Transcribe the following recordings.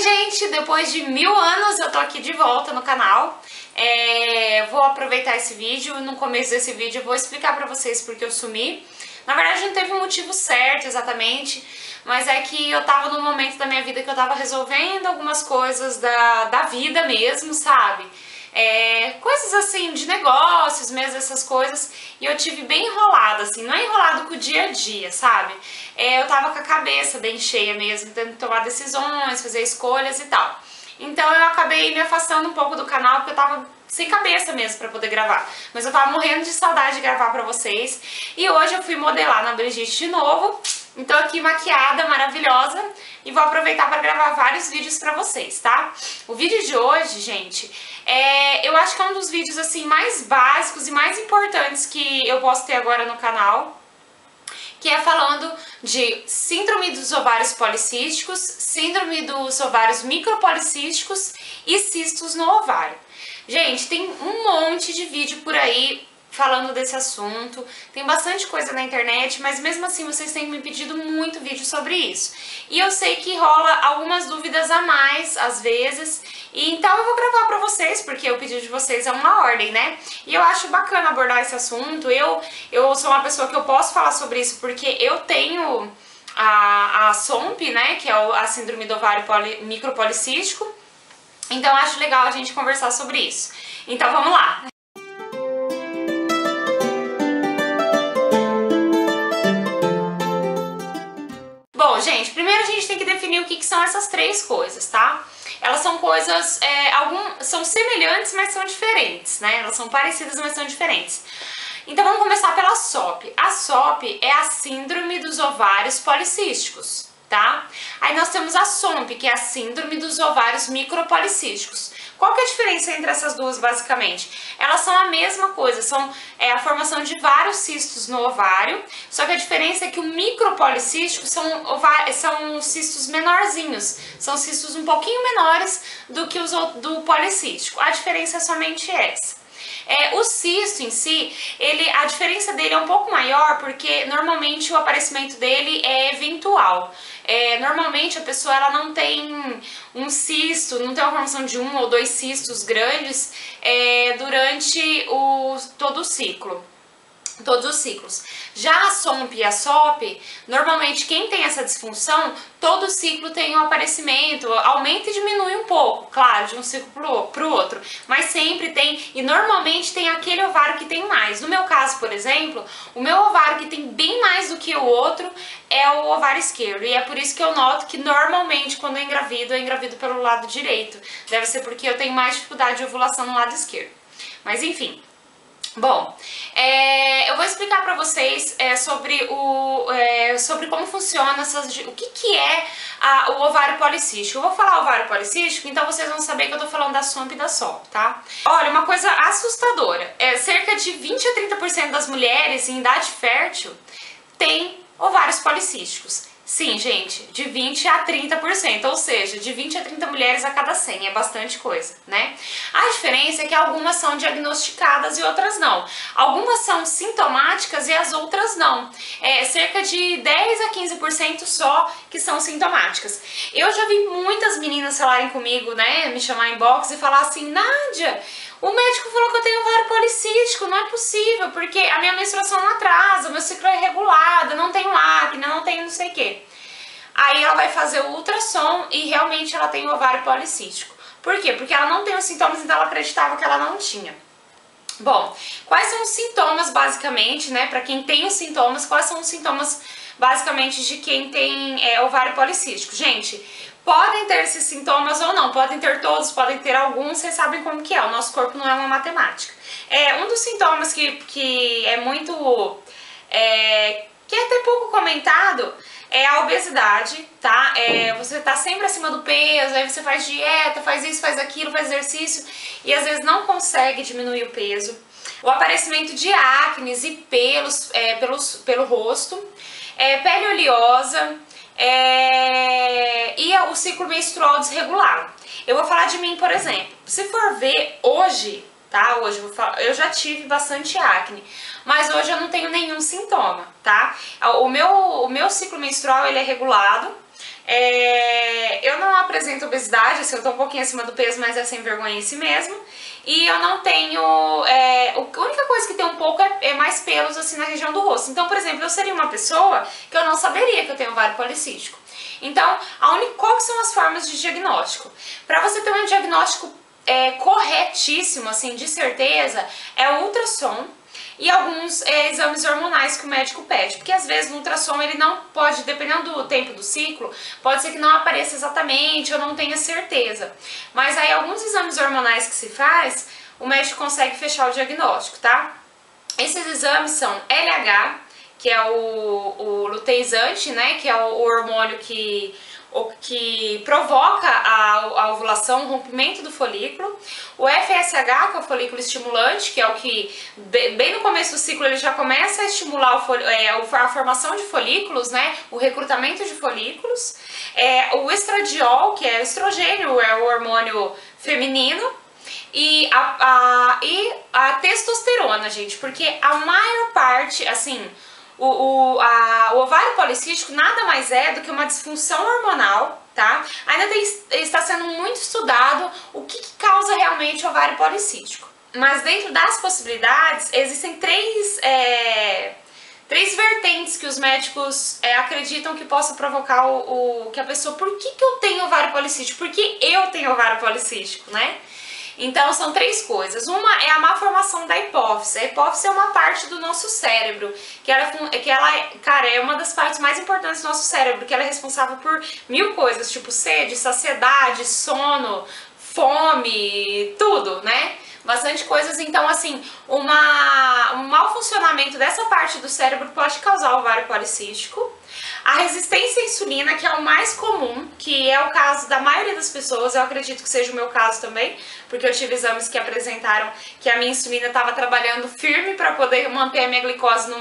gente, depois de 1000 anos eu tô aqui de volta no canal. Vou aproveitar esse vídeo. No começo desse vídeo eu vou explicar pra vocês porque eu sumi. Na verdade não teve um motivo certo exatamente, mas é que eu tava num momento da minha vida que eu tava resolvendo algumas coisas da vida mesmo, sabe? Coisas assim, de negócios mesmo, essas coisas, e eu tive bem enrolada, assim, não é enrolado com o dia a dia, sabe? Eu tava com a cabeça bem cheia mesmo, tendo que tomar decisões, fazer escolhas e tal. Então eu acabei me afastando um pouco do canal, porque eu tava sem cabeça mesmo pra poder gravar. Mas eu tava morrendo de saudade de gravar pra vocês. E hoje eu fui modelar na Brigitte de novo. Então aqui maquiada, maravilhosa. E vou aproveitar pra gravar vários vídeos pra vocês, tá? O vídeo de hoje, gente, eu acho que é um dos vídeos assim mais básicos e mais importantes que eu posso ter agora no canal. Que é falando de síndrome dos ovários policísticos, síndrome dos ovários micropolicísticos e cistos no ovário. Gente, tem um monte de vídeo por aí falando desse assunto, tem bastante coisa na internet, mas mesmo assim vocês têm me pedido muito vídeo sobre isso. E eu sei que rola algumas dúvidas a mais, às vezes, e então eu vou gravar pra vocês, porque o pedido de vocês é uma ordem, né? E eu acho bacana abordar esse assunto. Eu sou uma pessoa que eu posso falar sobre isso porque eu tenho a SOMP, né, que é a síndrome do ovário micropolicístico, então eu acho legal a gente conversar sobre isso. Então vamos lá! Bom, gente, primeiro a gente tem que definir o que são essas três coisas, tá? Elas são coisas, são semelhantes, mas são diferentes, né? Elas são parecidas, mas são diferentes. Então vamos começar pela SOP. A SOP é a síndrome dos ovários policísticos, tá? Aí nós temos a SOMP, que é a síndrome dos ovários micropolicísticos. Qual que é a diferença entre essas duas, basicamente? Elas são a mesma coisa, são a formação de vários cistos no ovário, só que a diferença é que o micropolicístico são cistos menorzinhos, são cistos um pouquinho menores do que os do policístico. A diferença é somente essa. O cisto em si, a diferença dele é um pouco maior porque normalmente o aparecimento dele é eventual. Normalmente a pessoa ela não tem um cisto, não tem uma formação de 1 ou 2 cistos grandes durante todo o ciclo. Todos os ciclos. Já a SOMP e a SOP, normalmente quem tem essa disfunção, todo ciclo tem um aparecimento, aumenta e diminui um pouco, claro, de um ciclo pro outro, mas sempre tem, e normalmente tem aquele ovário que tem mais. No meu caso, por exemplo, o meu ovário que tem bem mais do que o outro é o ovário esquerdo, e é por isso que eu noto que normalmente quando eu engravido pelo lado direito. Deve ser porque eu tenho mais dificuldade de ovulação no lado esquerdo. Mas enfim. Bom, eu vou explicar pra vocês sobre como funciona o que é o ovário policístico. Eu vou falar ovário policístico, então vocês vão saber que eu tô falando da SOMP e da SOP, tá? Olha, uma coisa assustadora, cerca de 20 a 30% das mulheres em idade fértil têm ovários policísticos. Sim, gente, de 20 a 30%, ou seja, de 20 a 30 mulheres a cada 100, é bastante coisa, né? A diferença é que algumas são diagnosticadas e outras não. Algumas são sintomáticas e as outras não. Cerca de 10 a 15% só que são sintomáticas. Eu já vi muitas meninas falarem comigo, né, me chamar em box e falar assim, Nádia, o médico falou que eu tenho ovário policístico, não é possível, porque a minha menstruação não atrasa, o meu ciclo é regulado, eu não tenho acne, eu não tenho não sei o quê. Aí ela vai fazer o ultrassom e realmente ela tem ovário policístico. Por quê? Porque ela não tem os sintomas, então ela acreditava que ela não tinha. Bom, quais são os sintomas basicamente, né, para quem tem os sintomas, quais são os sintomas basicamente de quem tem ovário policístico? Gente, podem ter esses sintomas ou não, podem ter todos, podem ter alguns, vocês sabem como que é, o nosso corpo não é uma matemática. Um dos sintomas que é muito, que é até pouco comentado, é a obesidade, tá? Você tá sempre acima do peso, aí você faz dieta, faz isso, faz aquilo, faz exercício e às vezes não consegue diminuir o peso. O aparecimento de acnes e pelos pelo rosto, pele oleosa, e o ciclo menstrual desregulado. Eu vou falar de mim, por exemplo. Se for ver hoje, tá? Hoje eu já tive bastante acne, mas hoje eu não tenho nenhum sintoma, tá? O meu ciclo menstrual ele é regulado Eu não apresento obesidade, assim, eu tô um pouquinho acima do peso, mas é sem vergonhice mesmo. E eu não tenho... a única coisa que tem um pouco é mais pelos assim na região do rosto. Então, por exemplo, eu seria uma pessoa que eu não saberia que eu tenho ovário policístico. Então, quais são as formas de diagnóstico? Para você ter um diagnóstico corretíssimo, assim, de certeza, é o ultrassom e alguns exames hormonais que o médico pede, porque às vezes no ultrassom ele não pode, dependendo do tempo do ciclo, pode ser que não apareça exatamente ou não tenha certeza, mas aí alguns exames hormonais que se faz, o médico consegue fechar o diagnóstico, tá? Esses exames são LH, que é o luteizante, né, que é o hormônio que provoca a ovulação, o rompimento do folículo. O FSH, que é o folículo estimulante, que é o que, bem no começo do ciclo, ele já começa a estimular a formação de folículos, né, o recrutamento de folículos. O estradiol, que é o estrogênio, é o hormônio feminino. E a testosterona, gente, porque a maior parte, assim... O ovário policístico nada mais é do que uma disfunção hormonal, tá? Ainda está sendo muito estudado o que causa realmente o ovário policístico. Mas dentro das possibilidades, existem três vertentes que os médicos acreditam que possa provocar que a pessoa... Por que eu tenho ovário policístico? Por que eu tenho ovário policístico, né? Então, são três coisas. Uma é a má formação da hipófise. A hipófise é uma parte do nosso cérebro, cara, é uma das partes mais importantes do nosso cérebro, que ela é responsável por 1000 coisas, tipo sede, saciedade, sono, fome, tudo, né? Bastante coisas, então assim, um mau funcionamento dessa parte do cérebro pode causar ovário policístico. A resistência à insulina, que é o mais comum, que é o caso da maioria das pessoas, eu acredito que seja o meu caso também, porque eu tive exames que apresentaram que a minha insulina estava trabalhando firme para poder manter a minha glicose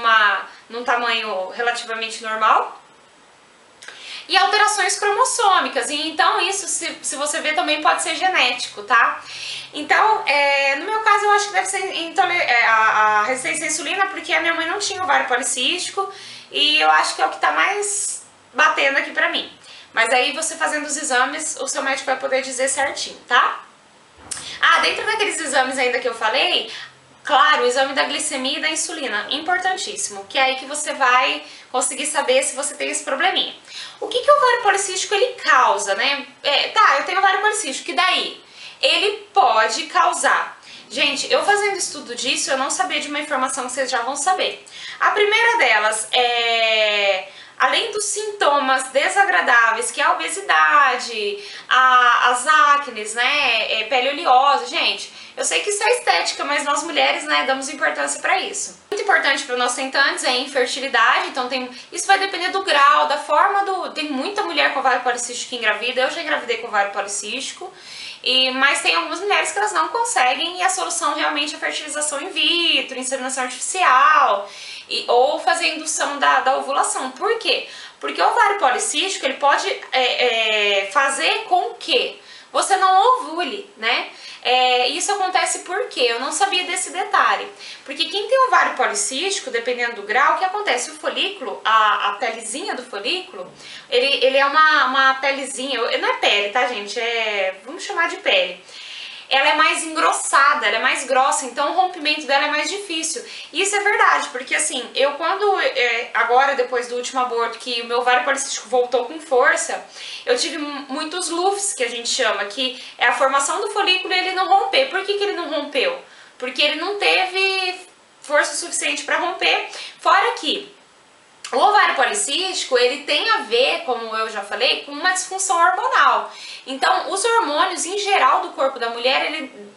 num tamanho relativamente normal. E alterações cromossômicas, e então isso, se você ver, também pode ser genético, tá? Então, no meu caso, eu acho que deve ser a resistência à insulina, porque a minha mãe não tinha ovário policístico, e eu acho que é o que tá mais batendo aqui pra mim. Mas aí, você fazendo os exames, o seu médico vai poder dizer certinho, tá? Dentro daqueles exames ainda que eu falei, claro, o exame da glicemia e da insulina, importantíssimo, que é aí que você vai conseguir saber se você tem esse probleminha. O que o ovário policístico ele causa, né? Eu tenho ovário policístico, e daí? Ele pode causar. Gente, eu fazendo estudo disso, eu não sabia de uma informação que vocês já vão saber. A primeira delas é... Além dos sintomas desagradáveis, que é a obesidade, as acnes, né, pele oleosa, gente, eu sei que isso é estética, mas nós mulheres, né, damos importância pra isso. Muito importante para nós tentantes é a infertilidade, então isso vai depender do grau, da forma tem muita mulher com ovário policístico que engravida, eu já engravidei com ovário policístico, mas tem algumas mulheres que elas não conseguem, e a solução realmente é a fertilização in vitro, inseminação artificial, ou fazer a indução da ovulação. Por quê? Porque o ovário policístico ele pode fazer com que você não ovule, né? Isso acontece porque eu não sabia desse detalhe. Porque quem tem ovário policístico, dependendo do grau, o que acontece? O folículo, a pelezinha do folículo, ele é uma pelezinha, não é pele, tá, gente? Vamos chamar de pele. Ela é mais engrossada, ela é mais grossa, então o rompimento dela é mais difícil. E isso é verdade, porque assim, agora depois do último aborto, que o meu ovário policístico voltou com força, eu tive muitos LUFs, que a gente chama, que é a formação do folículo e ele não romper. Por que ele não rompeu? Porque ele não teve força suficiente para romper, fora que o ovário policístico, ele tem a ver, como eu já falei, com uma disfunção hormonal. Então, os hormônios, em geral, do corpo da mulher,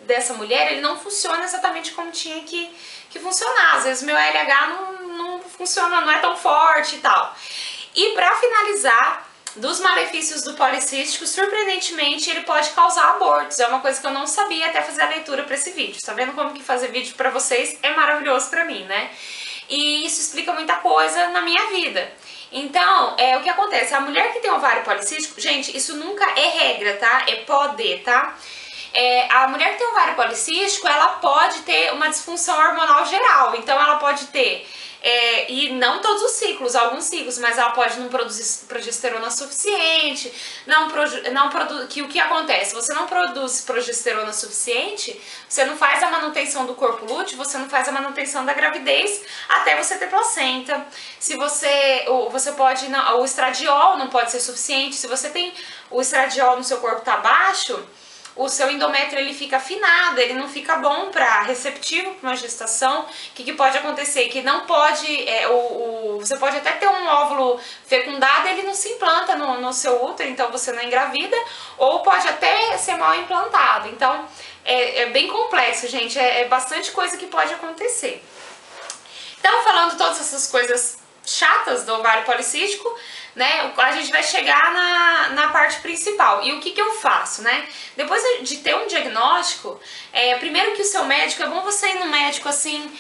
dessa mulher, ele não funciona exatamente como tinha que funcionar. Às vezes, meu LH não funciona, não é tão forte e tal. E pra finalizar, dos malefícios do policístico, surpreendentemente, ele pode causar abortos. É uma coisa que eu não sabia até fazer a leitura pra esse vídeo. Tá vendo como que fazer vídeo pra vocês é maravilhoso pra mim, né? E isso explica muita coisa na minha vida. Então, o que acontece? A mulher que tem ovário policístico, gente, isso nunca é regra, tá? É pode, tá? A mulher que tem ovário policístico, ela pode ter uma disfunção hormonal geral. Então, ela pode ter E não todos os ciclos, alguns ciclos, mas ela pode não produzir progesterona suficiente, que o que acontece? Você não produz progesterona suficiente, você não faz a manutenção do corpo lúteo, você não faz a manutenção da gravidez até você ter placenta. Se você pode, não, o estradiol não pode ser suficiente, se você tem o estradiol no seu corpo tá baixo, o seu endométrio ele fica afinado, ele não fica bom para receptivo para uma gestação. O que pode acontecer? Que não pode, você pode até ter um óvulo fecundado, ele não se implanta no seu útero, então você não engravida, ou pode até ser mal implantado. Então é bem complexo, gente, é bastante coisa que pode acontecer. Então, falando todas essas coisas chatas do ovário policístico, né, a gente vai chegar na parte principal. E o que eu faço, né? Depois de ter um diagnóstico, primeiro que o seu médico, é bom você ir no médico assim,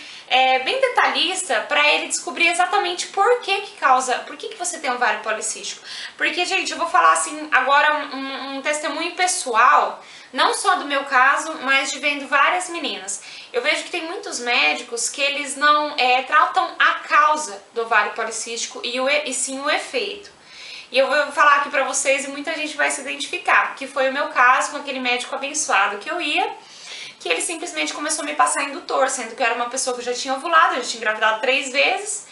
bem detalhista, para ele descobrir exatamente por que você tem ovário policístico. Porque, gente, eu vou falar assim, agora um testemunho pessoal, não só do meu caso, mas de vendo várias meninas. Eu vejo que tem muitos médicos que eles não tratam a causa do ovário policístico e sim o efeito. E eu vou falar aqui pra vocês e muita gente vai se identificar, que foi o meu caso com aquele médico abençoado que eu ia, que ele simplesmente começou a me passar indutor, sendo que eu era uma pessoa que eu já tinha ovulado, eu já tinha engravidado 3 vezes.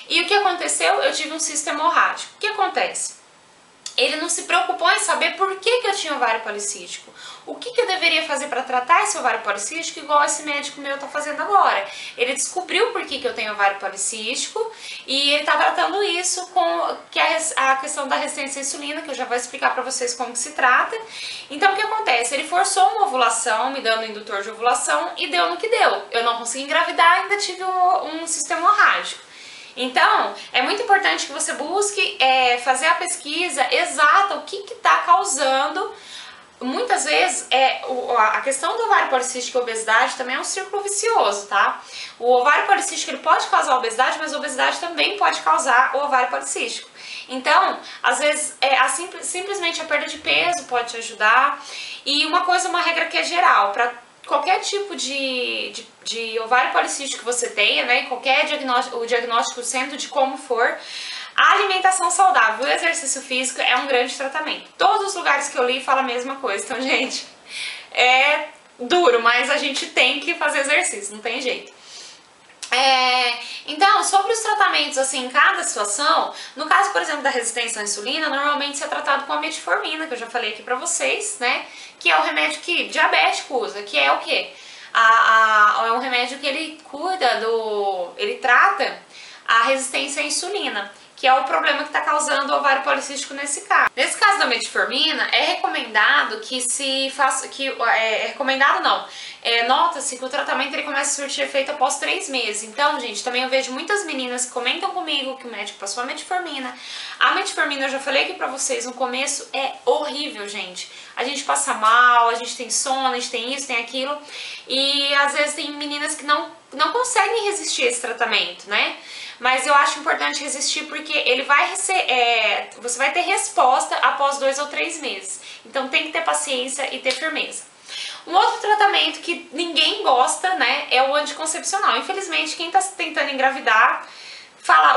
E o que aconteceu? Eu tive um cisto hemorrágico. O que acontece? Ele não se preocupou em saber por que eu tinha ovário policístico. O que eu deveria fazer para tratar esse ovário policístico, igual esse médico meu tá fazendo agora. Ele descobriu por que eu tenho ovário policístico e ele tá tratando isso com a questão da resistência à insulina, que eu já vou explicar para vocês como que se trata. Então o que acontece? Ele forçou uma ovulação, me dando um indutor de ovulação, e deu no que deu. Eu não consegui engravidar, ainda tive um cisto hemorrágico. Então, é muito importante que você busque fazer a pesquisa exata, o que está causando. Muitas vezes, a questão do ovário policístico e obesidade também é um círculo vicioso, tá? O ovário policístico ele pode causar obesidade, mas a obesidade também pode causar o ovário policístico. Então, às vezes, simplesmente a perda de peso pode te ajudar. E uma regra que é geral, para qualquer tipo de ovário policístico que você tenha, né, qualquer o diagnóstico sendo de como for, a alimentação saudável, o exercício físico é um grande tratamento. Todos os lugares que eu li falam a mesma coisa, então, gente, é duro, mas a gente tem que fazer exercício, não tem jeito. Então, sobre os tratamentos, assim, em cada situação, no caso, por exemplo, da resistência à insulina, normalmente isso é tratado com a metformina, que eu já falei aqui pra vocês, né, que é o remédio que diabético usa, que é o quê? É um remédio que ele ele trata a resistência à insulina, que é o problema que está causando o ovário policístico nesse caso. Nesse caso da metformina, é recomendado que se faça, nota-se que o tratamento ele começa a surtir efeito após 3 meses. Então, gente, também eu vejo muitas meninas que comentam comigo que o médico passou a metformina. A metformina, eu já falei aqui pra vocês, no começo é horrível, gente. A gente passa mal, a gente tem sono, a gente tem isso, tem aquilo. E às vezes tem meninas que não conseguem resistir a esse tratamento, né? Mas eu acho importante resistir porque ele você vai ter resposta após 2 ou 3 meses. Então tem que ter paciência e ter firmeza. Um outro tratamento que ninguém gosta, né, é o anticoncepcional. Infelizmente, quem tá tentando engravidar,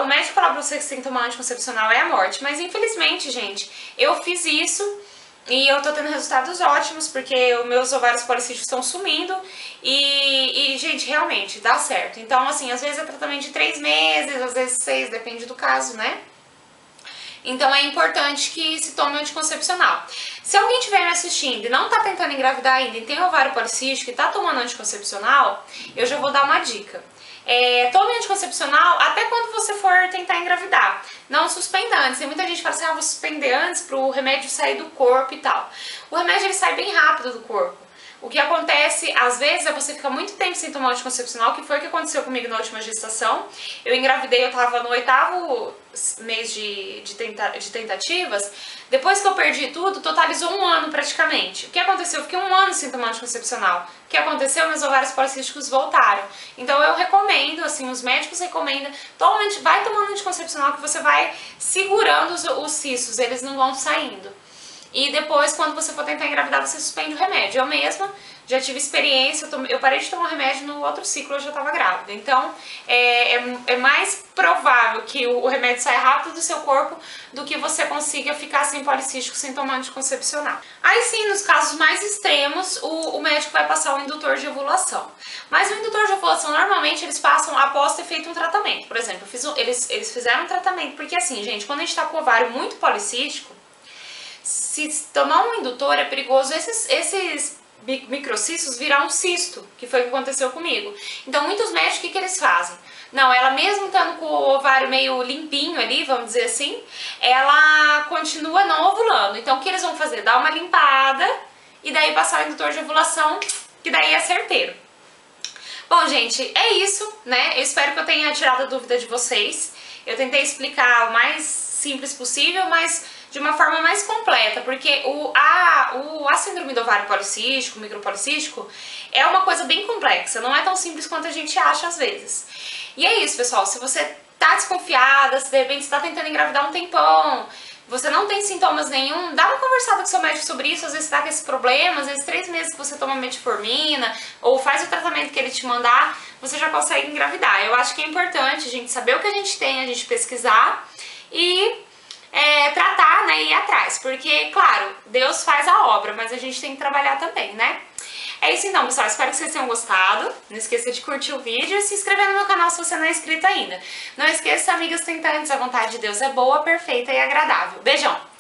o médico fala pra você que você tem que tomar anticoncepcional é a morte. Mas infelizmente, gente, eu fiz isso e eu tô tendo resultados ótimos, porque os meus ovários policísticos estão sumindo e, gente, realmente dá certo. Então, assim, às vezes é tratamento de 3 meses, às vezes 6, depende do caso, né? Então é importante que se tome anticoncepcional. Se alguém estiver me assistindo e não tá tentando engravidar ainda e tem ovário policístico e tá tomando anticoncepcional, eu já vou dar uma dica. Tome anticoncepcional até quando você for tentar engravidar. Não suspenda antes. Tem muita gente que fala assim, vou suspender antes pro remédio sair do corpo e tal. O remédio ele sai bem rápido do corpo. O que acontece, às vezes, é você ficar muito tempo sem tomar anticoncepcional, que foi o que aconteceu comigo na última gestação. Eu engravidei, eu tava no 8º mês de tentativas. Depois que eu perdi tudo, totalizou 1 ano praticamente. O que aconteceu? Eu fiquei 1 ano sem tomar anticoncepcional. O que aconteceu? Meus ovários policísticos voltaram. Então eu recomendo, assim, os médicos recomendam, vai tomando anticoncepcional que você vai segurando os cistos, eles não vão saindo. E depois, quando você for tentar engravidar, você suspende o remédio. Eu mesma já tive experiência, eu parei de tomar remédio no outro ciclo, eu já tava grávida. Então, é mais provável que o remédio saia rápido do seu corpo do que você consiga ficar sem policístico sem tomar anticoncepcional. Aí sim, nos casos mais extremos, o médico vai passar o indutor de ovulação. Mas o indutor de ovulação, normalmente, eles passam após ter feito um tratamento. Por exemplo, eles fizeram um tratamento, porque assim, gente, quando a gente tá com o ovário muito policístico, se tomar um indutor é perigoso esses microcistos virar um cisto, que foi o que aconteceu comigo. Então, muitos médicos, o que eles fazem? Não, ela mesmo estando com o ovário meio limpinho ali, vamos dizer assim, ela continua não ovulando. Então, o que eles vão fazer? Dar uma limpada e daí passar o indutor de ovulação, que daí é certeiro. Bom, gente, é isso, né? Eu espero que eu tenha tirado a dúvida de vocês. Eu tentei explicar o mais simples possível, mas de uma forma mais completa, porque a síndrome do ovário policístico, micropolicístico, é uma coisa bem complexa, não é tão simples quanto a gente acha às vezes. E é isso, pessoal, se você tá desconfiada, se de repente você tá tentando engravidar um tempão, você não tem sintomas nenhum, dá uma conversada com seu médico sobre isso, às vezes você tá com esse problema, às vezes 3 meses que você toma metformina, ou faz o tratamento que ele te mandar, você já consegue engravidar. Eu acho que é importante a gente saber o que a gente tem, a gente pesquisar e tratar, né, e ir atrás, porque, claro, Deus faz a obra, mas a gente tem que trabalhar também, né? É isso então, pessoal, espero que vocês tenham gostado, não esqueça de curtir o vídeo e se inscrever no meu canal se você não é inscrito ainda. Não esqueça, amigas tentantes, a vontade de Deus é boa, perfeita e agradável. Beijão!